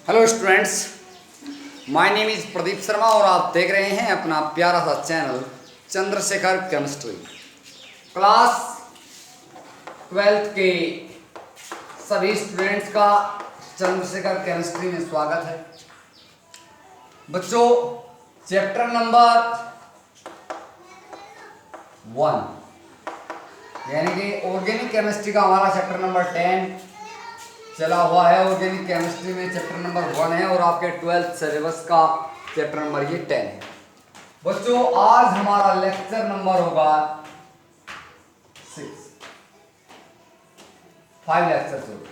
Hello students, my name is Pradeep Sharma और आप देख रहे हैं अपना प्यारा सा channel Chandrashekhar chemistry. Class 12th के सभी स्टूडेंट्स का चंद्रशेखर केमिस्ट्री में स्वागत है। बच्चों, चैप्टर नंबर 1 यानी कि ऑर्गेनिक केमिस्ट्री का हमारा चैप्टर नंबर 10 चला हुआ है। ऑर्गेनिक केमिस्ट्री में चैप्टर नंबर 1 है और आपके 12th सिलेबस का चैप्टर नंबर ये 10 है। बच्चों, आज हमारा लेक्चर नंबर होगा 6। 5 लेक्चर होगा।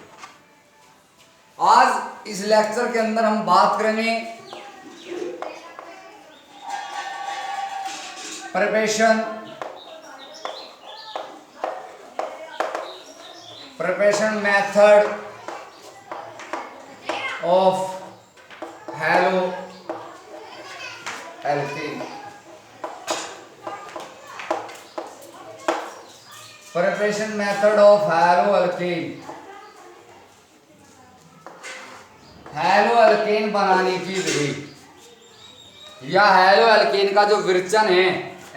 आज इस लेक्चर के अंदर हम बात करेंगे preparation method of halo alkane। Preparation method of hello alkane. Hello alkane बनाने की विधि या हैलो अल्केन का जो विरचन है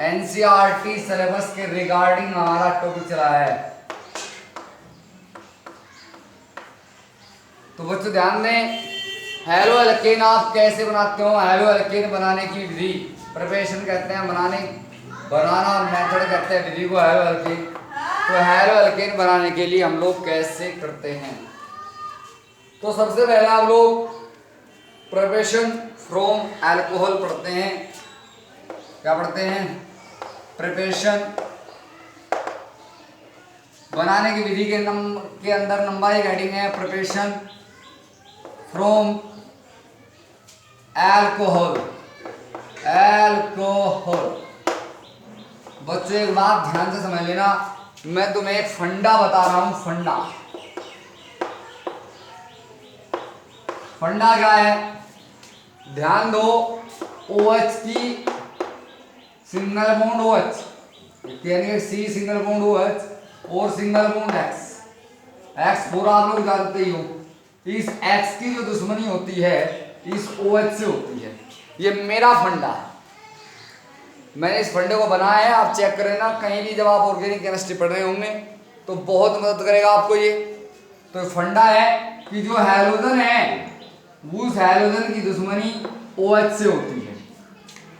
एनसीईआरटी सिलेबस के रिगार्डिंग हमारा टॉपिक चला है। तो बच्चों ध्यान दें, हैलो अल्केन आप कैसे बनाते हो। हैलो अल्केन बनाने की विधि प्रिपरेशन कहते हैं, बनाना मेथड कहते हैं विधि को हैलो अल्केन। तो हैलो अल्केन बनाने के लिए हम लोग कैसे करते हैं, तो सबसे पहले हम लोग प्रिपरेशन फ्रॉम अल्कोहल पढ़ते हैं। क्या पढ़ते हैं? प्रिपरेशन बनाने की विधि के अंदर नंबर 1 हेडिंग है प्रिपरेशन फ्रॉम अल्कोहल। बच्चों एक बात ध्यान से समझ लेना, मैं तुम्हें एक फंडा बता रहा हूं। फंडा क्या है? ध्यान दो, OH की सिंगल बॉन्ड OH यानी C सिंगल बॉन्ड OH और सिंगल बॉन्ड X पूरा आप लोग जानते ही हो। इस X की जो दुश्मनी होती है इस OH से होती है। ये मेरा फंडा है, मैंने इस फंडे को बनाया है। आप चेक करें ना, कहीं भी जब आप ऑर्गेनिक केमिस्ट्री पढ़ रहे होंगे तो बहुत मदद करेगा आपको ये। तो फंडा है कि जो हैलोजन है उस हैलोजन की दुश्मनी OH से होती है,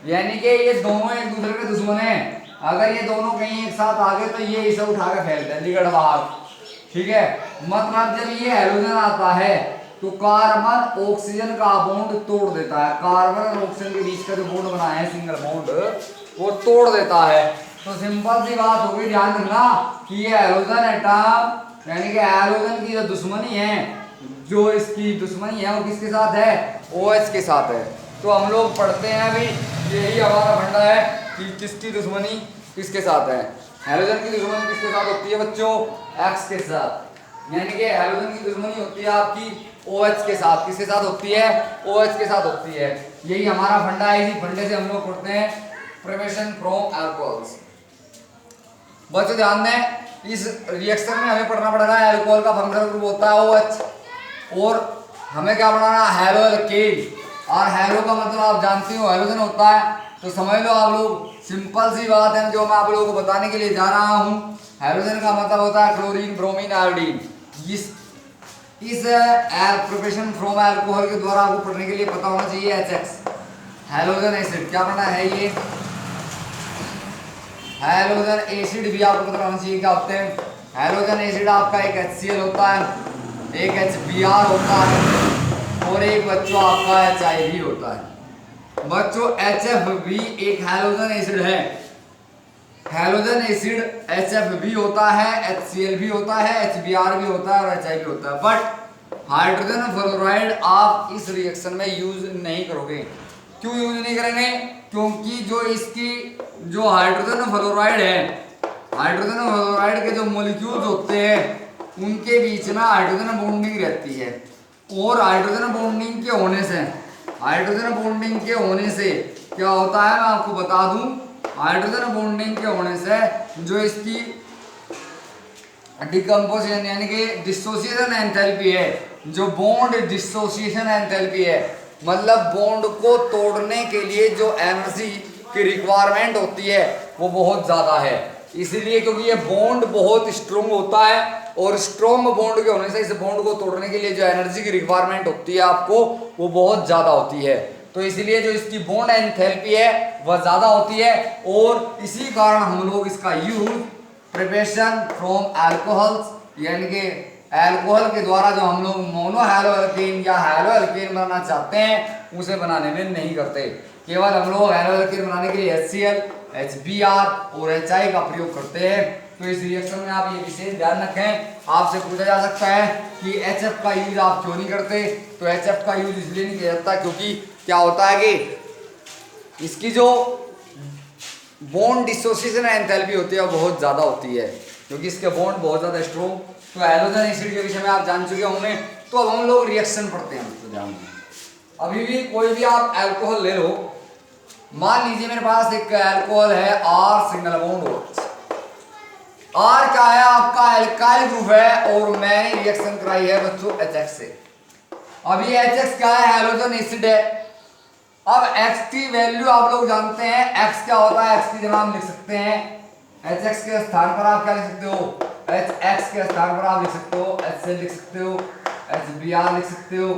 यानी कि ये दोनों एक दूसरे के दुश्मन हैं। अगर ये दोनों कहीं एक साथ आ गए तो ये इसे उठा कर फेंकते हैं निकट बाहर, ठीक है। मतलब जब ये हैलोजन आता है तो कार्बन ऑक्सीजन का बॉन्ड तोड़ देता है। कार्बन और ऑक्सीजन के बीच का जो बॉन्ड बना है सिंगल बॉन्ड, वो तोड़ देता है। तो सिंपल सी बात होगी, ध्यान रखना कि ये हैलोजन एटम यानी कि हैलोजन की जो दुश्मनी है, जो इसकी दुश्मनी है वो किसके साथ है? OH के साथ है। तो हम लोग पढ़ते हैं अभी, यही हमारा फंडा है कि किसकी दुश्मनी किसके साथ है। हैलोजन की दुश्मनी किसके साथ होती है बच्चों? X के साथ। यानी कि हैलोजन की दुश्मनी होती है आपकी OH के साथ। किसके साथ होती है? OH के साथ होती है। यही हमारा फंडा है। इसी फंडे से हम लोग पढ़ते हैं प्रिपरेशन फ्रॉम अल्कोहल्स। बच्चों ध्यान दें, इस रिएक्शन में हमें पढ़ना पड़ेगा अल्कोहल का फंक्शनल ग्रुप होता है OH और हमें क्या पढ़ाना? Hello alkane. और हैलो का मतलब आप जानते हो हैलोजन होता है। तो समझ लो आप लोग, सिंपल सी बात है जो मैं आप लोगों को बताने के लिए जा रहा हूं। हैलोजन का मतलब होता है क्लोरीन, ब्रोमीन, आयोडीन। इस प्रिपरेशन फ्रॉम अल्कोहल के द्वारा आपको पढ़ने के लिए पता होना चाहिए HX हैलोजन एसिड। क्या पढ़ना है? ये हैलोजन एसिड भी आपको पता होना चाहिए क्या होते हैं। हैलोजन एसिड आपका एक HCl होता है, एक HBr होता है और एक बच्चों आपका HIV होता है। बच्चों HF भी एक हैलोजन एसिड है। हैलोजन एसिड HF भी होता है, HCl भी होता है, HBr भी होता है और HI भी होता है। बट हाइड्रोजन फ्लोराइड आप इस रिएक्शन में यूज नहीं करोगे। क्यों यूज नहीं करेंगे? क्योंकि जो इसकी जो हाइड्रोजन फ्लोराइड है, हाइड्रोजन फ्लोराइड के जो मॉलिक्यूल्स होते हैं उनके बीच में हाइड्रोजन बॉन्डिंग रहती है। और हाइड्रोजन बॉन्डिंग के होने से क्या होता है, मैं आपको बता दूं। हाइड्रोजन बॉन्डिंग के होने से जो इसकी डिकम्पोजिशन यानी कि डिसोसिएशन एंथैल्पी है, जो बॉन्ड डिसोसिएशन एंथैल्पी है, मतलब बॉन्ड को तोड़ने के लिए जो एनर्जी की रिक्वायरमेंट होती है वो बहुत ज़्यादा है। इसीलिए क्योंकि ये बॉन्ड बहुत स्ट्रोंग होता है और स्ट्रोंग बॉन्ड के होने से इस बॉन्ड को तोड़ने के लिए जो एनर्जी की रिक्वायरमेंट होती है आपको वो बहुत ज़्यादा होती है। तो इसीलिए जो इसकी बॉन्ड एंथैल्पी है वह ज़्यादा होती है और इसी कारण हम लोग इसका यूज प्रिपरेशन फ्रॉम अल्कोहल्स यानी कि अल्कोहल के द्वारा जो हम लोग मोनो हैलो एल्केन या हैलो एल्केन बनाना चाहते हैं उसे बनाने में नहीं करते। केवल हम लोग हैलो एल्केन बनाने के लिए HCl, HBr और HI का प्रयोग करते हैं। तो इस रिएक्शन में आप ये विशेष ध्यान रखें। आपसे पूछा जा सकता है कि HF का यूज आप क्यों नहीं करते, तो HF का यूज इसलिए नहीं किया जाता क्योंकि क्या होता है कि इसकी जो बॉन्ड डिसोसिएशन एंथैल्पी होती है वो बहुत ज़्यादा होती है क्योंकि इसके बॉन्ड बहुत ज़्यादा स्ट्रॉन्ग। तो हैलोजन एसिड के विषय में आप जान चुके होंगे। तो अब हम लोग रिएक्शन पढ़ते हैं उसको ध्यान में। अभी भी कोई भी आप अल्कोहल ले लो, मान लीजिए मेरे पास एक अल्कोहल है R single bond OH। R क्या है आपका एल्काइल ग्रुप है और मैंने रिएक्शन कराई है बच्चों HX से। अब ये HX क्या है, हैलोजन एसिड है। अब X की वैल्यू आप लोग जानते हैं, X क्या होता है, X की जगह हम लिख सकते हैं HX के स्थान पर आप क्या लिख सकते हो, HX के स्थान पर आप लिख सकते हो HCl लिख सकते हो, HBr लिख सकते हो,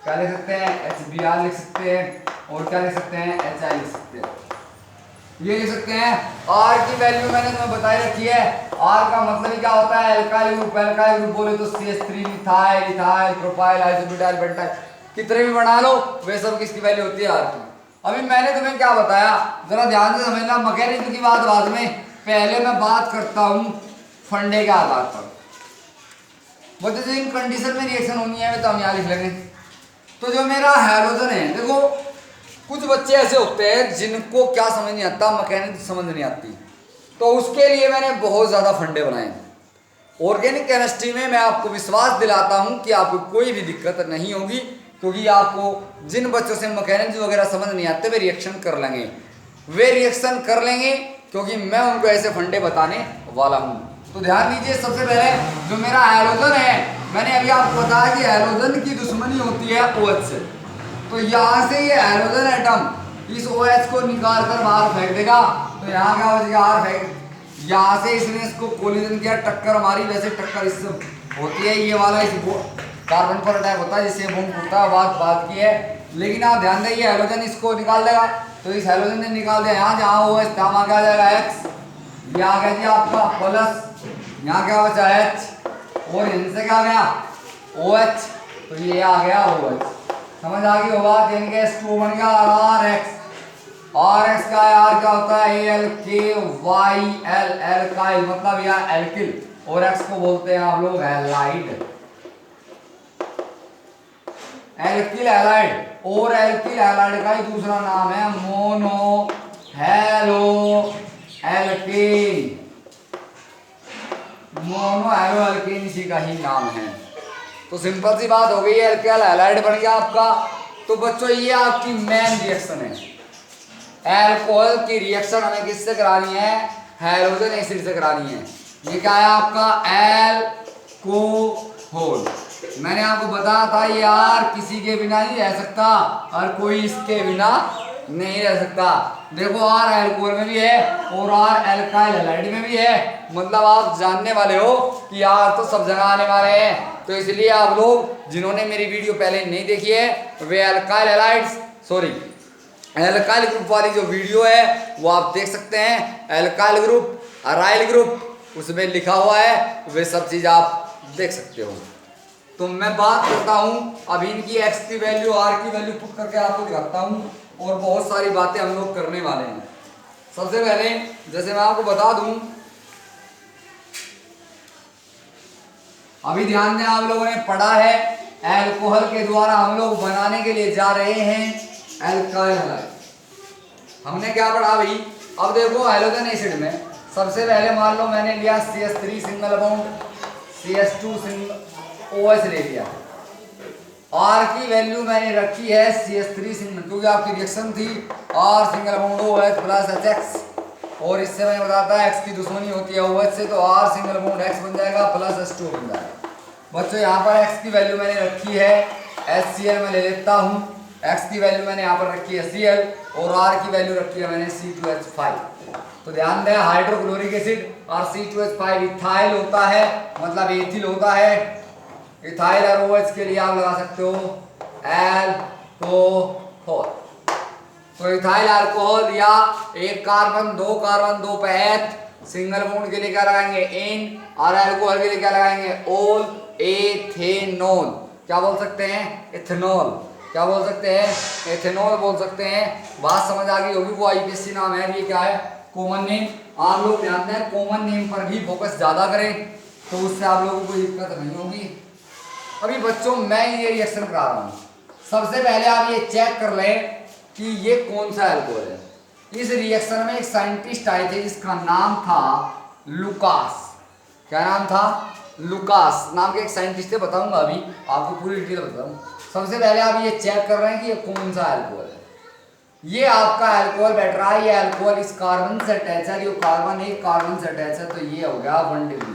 क्या लिख सकते हैं HBr लिख सकते हैं और क्या लिख सकते हैं HI लिख सकते हैं, ये लिख सकते हैं। R की वैल्यू मैंने तुम्हें बताई रखी है। R का मतलब ही क्या होता है, एल्काइल ग्रुप। एल्काइल ग्रुप बोले तो CH3 methyl ethyl propyl isobutyl pentyl कितने भी बना लो वे सब किसकी वैल्यू होती है R की। अभी मैंने तुम्हें क्या बताया जरा ध्यान से समझना। मैकेनिज्म की बात बाद में, पहले मैं बात करता हूं फंडे के आधार पर। बच्चों जो इन कंडीशन में रिएक्शन होनी है तो हम यहाँ लिख लेंगे। तो जो मेरा हैलोजन है, देखो कुछ बच्चे ऐसे होते हैं जिनको क्या समझ नहीं आता, मैकेनिज्म समझ नहीं आती, तो उसके लिए मैंने बहुत ज़्यादा फंडे बनाए हैं। ऑर्गेनिक केमिस्ट्री में मैं आपको विश्वास दिलाता हूं कि आपको कोई भी दिक्कत नहीं होगी क्योंकि आपको जिन बच्चों से मैकेनिज्म वगैरह समझ नहीं आते वे रिएक्शन कर लेंगे, वे रिएक्शन कर लेंगे क्योंकि मैं उनको ऐसे फंडे बताने वाला हूं। तो ध्यान दीजिए, सबसे पहले जो मेरा हैलोजन है, मैंने अभी आपको बताया कि हैलोजन की दुश्मनी होती है OH से। तो यहाँ से ये हैलोजन एटम इस OH को निकाल कर बाहर फेंक देगा, तो यहाँ क्या हो जाएगा R फेंक, यहाँ से इसने इसको कोलिजन किया, टक्कर मारी, वैसे टक्कर इससे होती है, ये वाला इस कार्बन पर अटैक होता है जिससे बॉन्ड टूटता है, बात की है। लेकिन आप ध्यान दें ये हैलोजन इसको निकाल देगा, तो इस हैलोजन ने निकाल दिया यहाँ, जहाँ OH था वहाँ क्या आ जाएगा X, ये आ गया जी आपका प्लस, यहाँ क्या बचा H और इनसे क्या गया OH, तो ये आ गया OH। समझ आ गई होगा, यानी कि H2 बन गया RX। RX का R क्या होता है ALKYL, एल्काइल मतलब यह एल्किल, और X को बोलते हैं आप लोग हैलाइड, एल्किल हैलाइड। और एल्किल हैलाइड का ही दूसरा नाम है mono halo alkane, mono halo alkane इसी का ही नाम है। तो सिंपल सी बात हो गई, एल्किल हैलाइड बन गया आपका। तो बच्चों ये आपकी मेन रिएक्शन है। एल्कोहल की रिएक्शन हमें किससे करानी है, हैलोजन एसिड से करानी है। ये क्या है आपका एल्कोहल। मैंने आपको बताया था ये R किसी के बिना नहीं रह सकता और कोई इसके बिना नहीं रह सकता। देखो R एल्कोहल में भी है और R एल्काइल हैलाइड में भी है, मतलब आप जानने वाले हो कि R तो सब जगह आने वाले हैं। तो इसलिए आप लोग जिन्होंने मेरी वीडियो पहले नहीं देखी है वे एल्काइल हैलाइड्स एल्काइल ग्रुप वाली जो वीडियो है वो आप देख सकते हैं। एल्काइल ग्रुप, अराइल ग्रुप उसमें लिखा हुआ है, वे सब चीज़ आप देख सकते हो। तो मैं बात करता हूँ अब इनकी X की वैल्यू R की वैल्यू पुट करके आपको दिखाता हूँ और बहुत सारी बातें हम लोग करने वाले हैं। सबसे पहले जैसे मैं आपको बता दूं, अभी ध्यान दें, आप लोगों ने पढ़ा है अल्कोहल के द्वारा हम लोग बनाने के लिए जा रहे हैं एल्काइल हैलाइड। हमने क्या पढ़ा भाई, अब देखो हैलोजन एसिड में सबसे पहले मान लो मैंने लिया CH3 single bond, CH2 OH ले लिया। R की वैल्यू मैंने रखी है CH3 सिंगल, क्योंकि आपकी रिएक्शन थी R single bond OH plus HX। और इससे मैंने बताया था एक्स की दुश्मनी होती है OH से, तो R सिंगल बॉन्ड X बन जाएगा प्लस H2 बन जाएगा। बच्चों यहाँ पर X की वैल्यू मैंने रखी है HCl में ले लेता हूँ, X की वैल्यू मैंने यहाँ पर रखी है Cl और R की वैल्यू रखी है मैंने C2H5। तो ध्यान दें हाइड्रोक्लोरिक एसिड और C2H5 इथाइल होता है, मतलब एथिल होता है। इथाइल और OH के लिए आप लगा सकते हो एल्कोहल। तो इथाइल अल्कोहल या एक कार्बन दो पे एथ, सिंगल बॉन्ड के लिए क्या लगाएंगे एन, और अल्कोहल के लिए क्या लगाएंगे ओल, एथेनॉल। क्या बोल सकते हैं इथेनॉल, क्या बोल सकते हैं एथेनॉल बोल सकते हैं। बात समझ आ गई होगी। वो आईपीएससी नाम है, ये क्या है कॉमन नेम। आप लोग जानते हैं कॉमन नेम पर भी फोकस ज्यादा करें तो उससे आप लोगों को कोई दिक्कत नहीं होगी। अभी बच्चों मैं ये रिएक्शन करा रहा हूँ, सबसे पहले आप ये चेक कर लें कि ये कौन सा अल्कोहल है। इस रिएक्शन में एक साइंटिस्ट आए थे जिसका नाम था लुकास। क्या नाम था? लुकास नाम के एक साइंटिस्ट थे, बताऊंगा अभी आपको पूरी डिटेल बताऊं। सबसे पहले आप ये चेक कर रहे हैं कि ये कौन सा अल्कोहल है। ये आपका अल्कोहल बैठ रहा है, ये अल्कोहल इस कार्बन से अटैच है, ये कार्बन एक कार्बन से अटैच है, तो ये हो गया 1 डिग्री।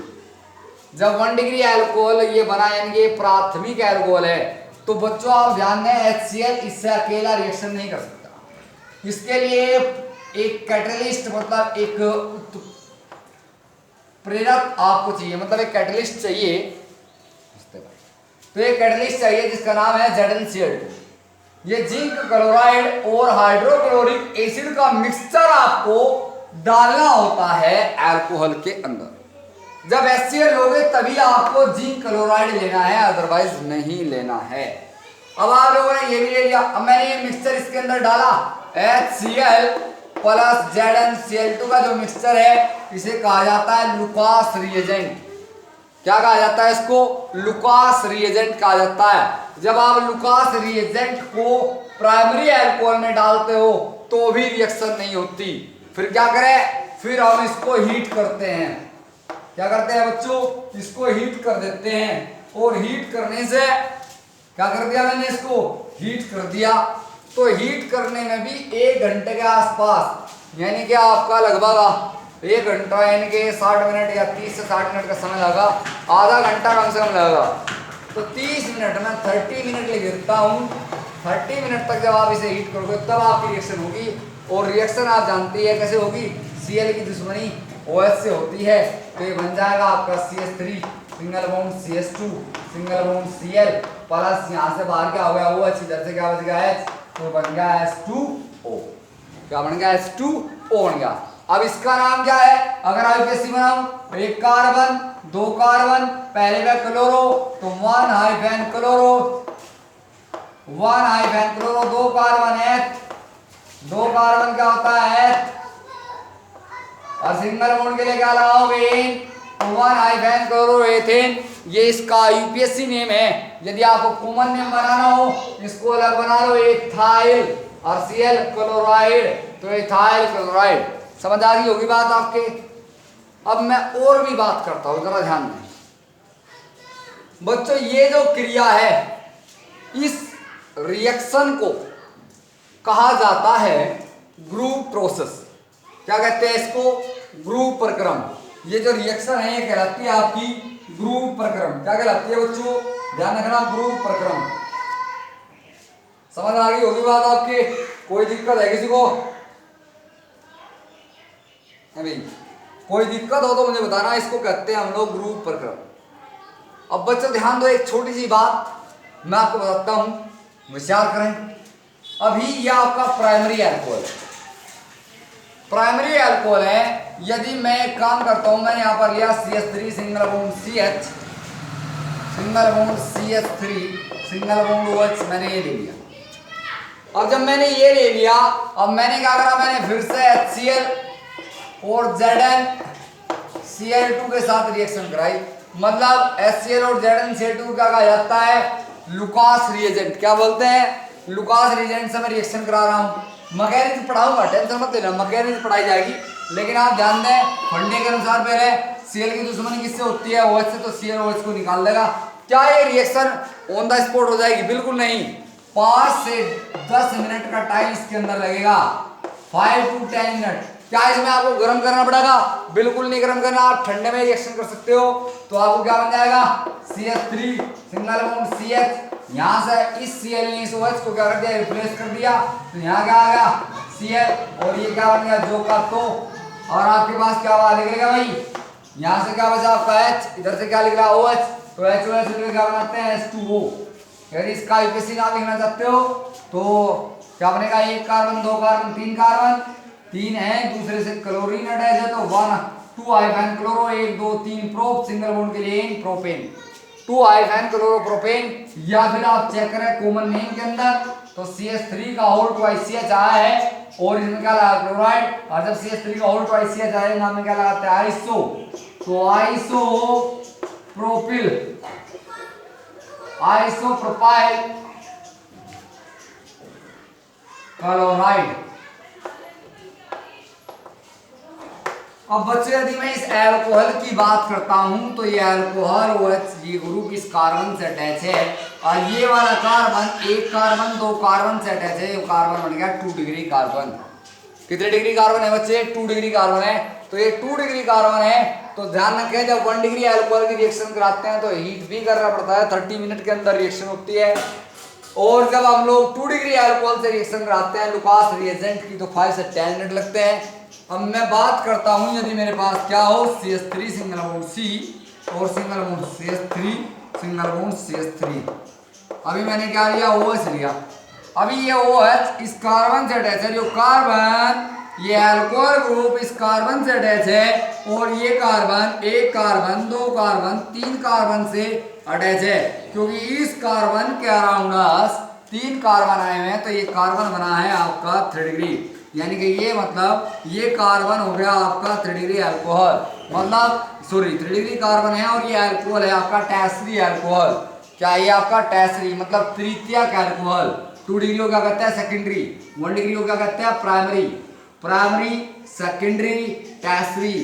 जब 1 डिग्री अल्कोहल ये बना यानी ये प्राथमिक अल्कोहल है, तो बच्चों आप ध्यान दें HCl इससे अकेला रिएक्शन नहीं कर सकता। इसके लिए एक कैटलिस्ट मतलब एक प्रेरक आपको चाहिए, मतलब एक कैटलिस्ट चाहिए। तो एक कैटलिस्ट चाहिए जिसका नाम है ZnCl2। ये जिंक क्लोराइड और हाइड्रोक्लोरिक एसिड का मिक्सचर आपको डालना होता है अल्कोहल के अंदर। जब HCl लोगे तभी आपको जिंक क्लोराइड लेना है, अदरवाइज नहीं लेना है। अब आप लोगों ने ये भी ले लिया। अब मैंने ये मिक्सचर इसके अंदर डाला, HCl प्लस ZnCl2 का जो मिक्सचर है इसे कहा जाता है लुकास रिएजेंट। क्या कहा जाता है इसको? लुकास रिएजेंट कहा जाता है। जब आप लुकास रिएजेंट को प्राइमरी अल्कोहल में डालते हो तो भी रिएक्शन नहीं होती। फिर क्या करें? फिर हम इसको हीट करते हैं। क्या करते हैं बच्चों? इसको हीट कर देते हैं, और हीट करने से क्या कर दिया मैंने? इसको हीट कर दिया। तो हीट करने में भी 1 घंटे के आसपास यानी कि आपका लगभग 1 घंटा यानी कि 60 मिनट या 30 से 60 मिनट का समय लगा, आधा घंटा कम से कम लगेगा। तो 30 मिनट में 30 मिनट ले गिरता हूँ। 30 मिनट तक जब आप इसे हीट करोगे तब आपकी रिएक्शन होगी। और रिएक्शन आप जानती है कैसे होगी? Cl की दुश्मनी OH से होती है, तो ये बन जाएगा आपका CH3 single bond CH2 single bond Cl plus यहाँ से बाहर क्या हो गया OH, इधर से क्या बच गया H, तो बन गया H2O। क्या बन गया? H2O बन गया। अब इसका नाम क्या है? अगर आईपीएससी बनाऊं, एक कार्बन दो कार्बन, पहले में क्लोरो तो 1 hyphen chloro, 1 hyphen chloro, 2 carbon एथ, 2 कार्बन क्या होता है एथ, और सिंगल बॉन्ड के लिए क्या लगाओगे इन, 1 हाइफेन क्लोरो एथेन। ये इसका यूपीएससी नेम है। यदि आपको कॉमन नेम बनाना हो इसको अलग बना लो, एथाइल और Cl क्लोराइड, तो एथाइल क्लोराइड। समझ आ गई होगी बात आपके। अब मैं और भी बात करता हूं, जरा ध्यान दें बच्चों। ये जो क्रिया है इस रिएक्शन को कहा जाता है ग्रुप प्रोसेस। क्या कहते हैं इसको? ग्रुप प्रक्रम। ये जो रिएक्शन है ये कहलाती है आपकी ग्रुप प्रक्रम। क्या कहलाती है बच्चों? ध्यान रखना, ग्रुप प्रक्रम। समझ आ गई होगी बात आपके। कोई दिक्कत है किसी को? भाई कोई दिक्कत हो तो मुझे बताना। इसको कहते हैं हम लोग ग्रुप प्रक्रम। अब बच्चों ध्यान दो, एक छोटी सी बात मैं आपको बताता हूं, विचार करें। अभी ये आपका प्राइमरी अल्कोहल है, प्राइमरी अल्कोहल है। यदि मैं एक काम करता हूं, मैंने यहां पर लिया CH3 single bond CH, single bond CH3 single bond OH, मैंने ये ले लिया। अब जब मैंने ये ले लिया, अब मैंने क्या करा? मैंने फिर से HCl और ZnCl2 के साथ रिएक्शन कराई। मतलब HCl और ZnCl2 क्या कहा जाता है? Lucas reagent. क्या बोलते हैं? लुकास रिएजेंट से मैं रिएक्शन करा रहा हूं। मैकेनिज्म पढ़ाऊंगा, टेंशन मत लेना, मैकेनिज्म पढ़ाई जाएगी। लेकिन आप ध्यान दें फंडे के अनुसार पहले Cl की दुश्मनी किससे होती है? OH से। तो Cl OH को निकाल देगा। क्या ये रिएक्शन ऑन द स्पॉट हो जाएगी? बिल्कुल नहीं। 5 से 10 मिनट का टाइम इसके अंदर लगेगा, 5 to 10 मिनट। क्या इसमें आपको गर्म करना पड़ेगा? बिल्कुल नहीं गर्म करना, आप ठंडे में रिएक्शन कर सकते हो। तो आपको क्या बन जाएगा? CH3 सिंगल बॉन्ड CH, यहाँ से इस Cl ने इस OH को क्या कर दिया? रिप्लेस कर दिया। तो यहाँ क्या आ गया? Cl, और ये क्या बन गया? जो का तो, और आपके पास क्या हुआ लिखेगा भाई? यहाँ से क्या बचा आपका H, इधर से क्या लिख रहा है? OH। तो HOH से क्या बनाते हैं? H2O। यदि इसका IUPAC नाम लिखना चाहते हो तो क्या बनेगा? 1 कार्बन 2 कार्बन 3 कार्बन, 3 है, दूसरे से क्लोरीन अटैच है तो 1 2 hyphen chloro, 1 2 3 prop, single bond के लिए प्रोपेन, 2 हाइफन क्लोरोप्रोपेन। या फिर आप चेक करें कॉमन नेम के अंदर तो CH3 का होल ट्वाइस CH आया है और इसमें क्या लगा? क्लोराइड। और जब CH3 का होल ट्वाइस CH आया नाम में क्या लगाते हैं? आइसो। तो आइसो प्रोपिल, आइसोप्रोपाइल क्लोराइड। अब बच्चे यदि मैं इस एल्कोहल की बात करता हूं तो ये एल्कोहल OH ये ग्रुप इस कार्बन से अटैच है और ये वाला कार्बन 1 कार्बन 2 कार्बन से अटैच है। ये कार्बन बन गया 2 डिग्री कार्बन। कितने डिग्री कार्बन है बच्चे? 2 डिग्री कार्बन है। तो ये 2 डिग्री कार्बन है तो ध्यान रखें जब 1 डिग्री एल्कोहल की रिएक्शन कराते हैं तो हीट भी करना पड़ता है, 30 मिनट के अंदर रिएक्शन होती है। और जब हम लोग 2 डिग्री एल्कोहल से रिएक्शन कराते हैं लुकास रिएजेंट की तो 5 से 10 मिनट लगते हैं। अब मैं बात करता हूं यदि मेरे पास क्या हो? CH3 सिंगल बॉन्ड C और single bond CH3 single bond CH3। अभी मैंने क्या लिया? OH लिया। अभी ये OH इस कार्बन से अटैच है, जो कार्बन ये अल्कोहल ग्रुप इस कार्बन से अटैच है और ये कार्बन 1 कार्बन 2 कार्बन 3 कार्बन से अटैच है, क्योंकि इस कार्बन के अराउंड 3 कार्बन आए हुए हैं तो ये कार्बन बना है आपका 3 डिग्री, यानी कि ये मतलब ये कार्बन हो गया आपका 3 डिग्री अल्कोहल, मतलब सॉरी 3 डिग्री कार्बन है और ये अल्कोहल है आपका टर्शियरी अल्कोहल। क्या ये आपका टर्शियरी मतलब तृतीयक अल्कोहल। 2 डिग्री को क्या कहते हैं? सेकेंडरी। 1 डिग्री को क्या कहते हैं? प्राइमरी। प्राइमरी, सेकेंडरी, टर्शियरी,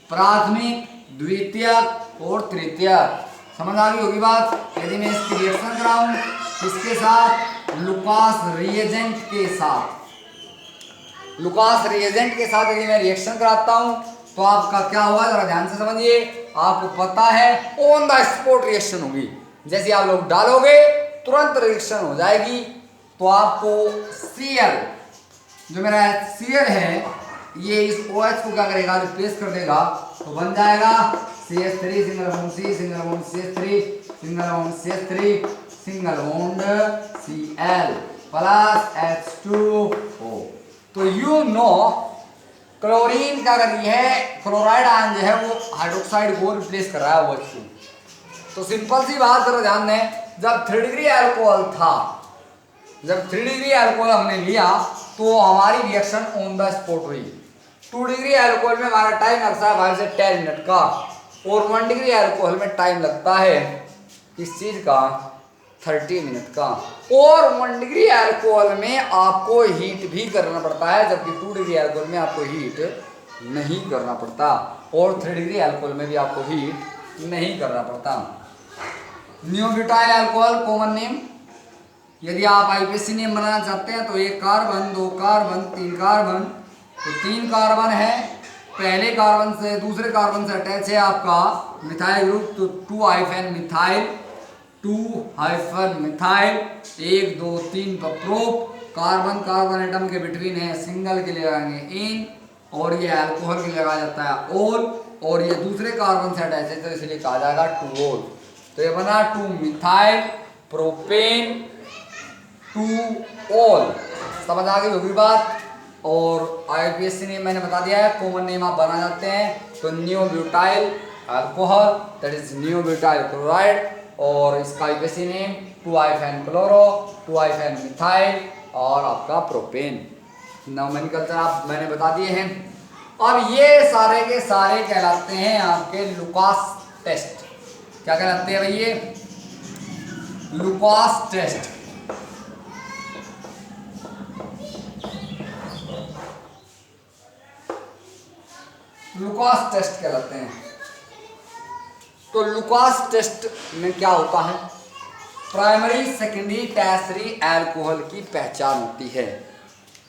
प्राथमिक, द्वितीयक और तृतीयक। समझ आ गई होगी बात। यदि मैं इसकी रिएक्शन कराऊं इसके साथ लुकास रिएजेंट के साथ, लुकास रिएजेंट के साथ यदि मैं रिएक्शन कराता हूं तो आपका क्या हुआ? जरा ध्यान से समझिए। आपको पता है ऑन द स्पॉट रिएक्शन होगी, जैसे आप लोग डालोगे तुरंत रिएक्शन हो जाएगी। तो आपको Cl, जो मेरा Cl है ये इस OH को क्या करेगा? रिप्लेस कर देगा। तो बन जाएगा CH3 single bond C single bond CH3 single bond CH3 single bond Cl plus H2O। तो यू नो क्लोरीन क्या कर रही है? क्लोराइड आयन जो है वो हाइड्रोक्साइड को रिप्लेस कर रहा है OH को। तो सिंपल सी बात करो, ध्यान दें, जब 3 डिग्री अल्कोहल था, जब 3 डिग्री अल्कोहल हमने लिया तो हमारी रिएक्शन ऑन द स्पॉट हुई। 2 डिग्री अल्कोहल में हमारा टाइम लगता है 5 से 10 मिनट का और 1 डिग्री अल्कोहल में टाइम लगता है इस चीज का 30 मिनट का। और 1 डिग्री अल्कोहल में आपको हीट भी करना पड़ता है, जबकि 2 डिग्री अल्कोहल में आपको हीट नहीं करना पड़ता और 3 डिग्री अल्कोहल में भी आपको हीट नहीं करना पड़ता। नियोब्यूटाइल अल्कोहल कॉमन नेम। यदि आप IUPAC नेम बनाना चाहते हैं तो 1 कार्बन 2 कार्बन 3 कार्बन, तो 3 कार्बन है, पहले कार्बन से दूसरे कार्बन से अटैच है आपका मिथाइल ग्रुप, तो 2 हाइफन मिथाइल 2 हाइफन मिथाइल 1 2 3 पर प्रोप। कार्बन कार्बन एटम के बिटवीन है, सिंगल के लिए लगाएंगे इन और ये अल्कोहल के लिए लगाया जाता है ओल, और ये दूसरे कार्बन से अटैच है तो इसलिए कहा जाएगा 2 ओल। तो ये बना 2 मिथाइल प्रोपेन 2 ओल। समझ आ गई होगी बात। और IUPAC नेम मैंने बता दिया है, कॉमन नेम आप बना जाते हैं तो नियोब्यूटाइल अल्कोहल दैट इज नियोब्यूटाइल क्लोराइड, और इसका IUPAC name 2 hyphen chloro 2 hyphen methyl और आपका प्रोपेन। नोमेनक्लेचर आप मैंने बता दिए हैं। अब ये सारे के सारे कहलाते हैं आपके लुकास टेस्ट। क्या कहलाते हैं भाई? ये लुकास टेस्ट। लुकास टेस्ट कहलाते हैं। तो लुकास टेस्ट में क्या होता है? प्राइमरी सेकेंडरी टर्शियरी अल्कोहल की पहचान होती है।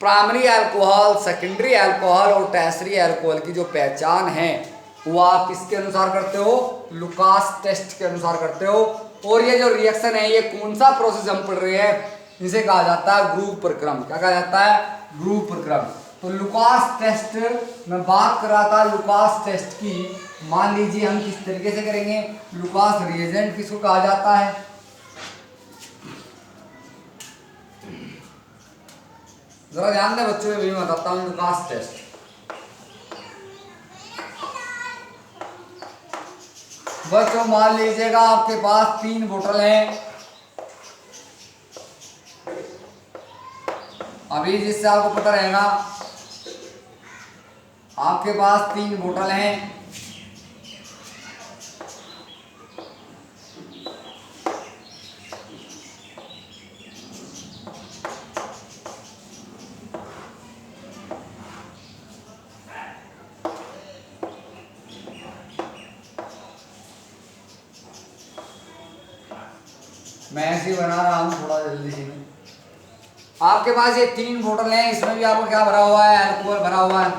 प्राइमरी अल्कोहल, सेकेंडरी अल्कोहल और टर्शियरी अल्कोहल की जो पहचान है वो आप किसके अनुसार करते हो? लुकास टेस्ट के अनुसार करते हो। और ये जो रिएक्शन है ये कौन सा प्रोसेस हम पढ़ रहे हैं? इसे कहा जाता है ग्रुप प्रक्रम। क्या कहा जाता है? ग्रुप प्रक्रम। तो लुकास टेस्ट मैं बात कर रहा था, लुकास टेस्ट की मान लीजिए हम किस तरीके से करेंगे। लुकास रिएजेंट किसको कहा जाता है? जरा ध्यान दें बच्चों, में भी बताता हूं लुकास टेस्ट। बच्चों मान लीजिएगा आपके पास 3 बोतल हैं, अभी जिससे आपको पता रहेगा आपके पास 3 बोतल हैं। मैं ऐसे ही बना रहा हूँ थोड़ा जल्दी से। आपके पास ये 3 बोतल हैं, इसमें भी आपको क्या भरा हुआ है? अल्कोहल भरा हुआ है।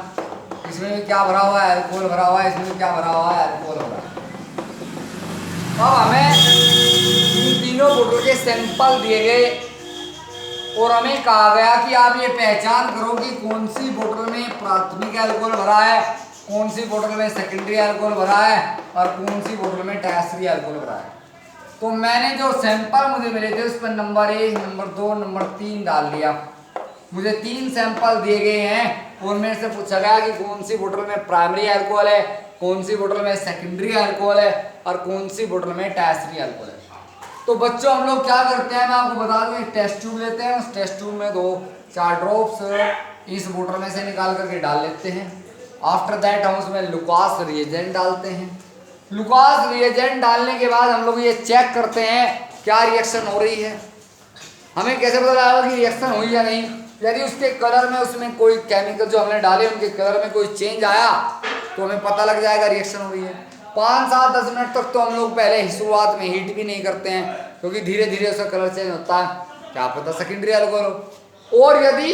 इसमें भी क्या भरा हुआ है? अल्कोहल भरा हुआ है। इसमें भी क्या भरा हुआ है? अल्कोहल भरा है। अब हमें इन तीनों बोतल के सैंपल दिए गए और हमें कहा गया कि आप ये पहचान करो कि कौन सी बोतल में प्राथमिक अल्कोहल भरा है, कौन सी बोतल में सेकेंडरी अल्कोहल भरा है और कौन सी बोतल में टर्शियरी अल्कोहल भरा है। तो मैंने जो सैंपल मुझे मिले थे उस पर नंबर 1, नंबर 2, नंबर 3 डाल दिया। मुझे 3 सैंपल दिए गए हैं और मेरे से पूछा गया कि कौन सी बोतल में प्राइमरी अल्कोहल है, कौन सी बोतल में सेकेंडरी अल्कोहल है और कौन सी बोतल में टर्शियरी अल्कोहल है। तो बच्चों हम लोग क्या करते हैं, मैं आपको बता दूं, एक टेस्ट ट्यूब लेते हैं, उस टेस्ट ट्यूब में 2-4 ड्रॉप्स इस बोतल में से निकाल करके डाल लेते हैं। आफ्टर दैट हम उसमें लुकास रिएजेंट डालते हैं। लुकास रिएजेंट डालने के बाद हम लोग ये चेक करते हैं क्या रिएक्शन हो रही है। हमें कैसे पता लगेगा कि रिएक्शन हुई या नहीं? यदि उसके कलर में उसमें कोई केमिकल जो हमने डाले उनके कलर में कोई चेंज आया तो हमें पता लग जाएगा रिएक्शन हो रही है। 5-7-10 मिनट तक तो हम लोग पहले शुरुआत में हीट भी नहीं करते हैं क्योंकि धीरे धीरे उसका कलर चेंज होता है, क्या पता सेकेंडरी अल्कोहल हो। और यदि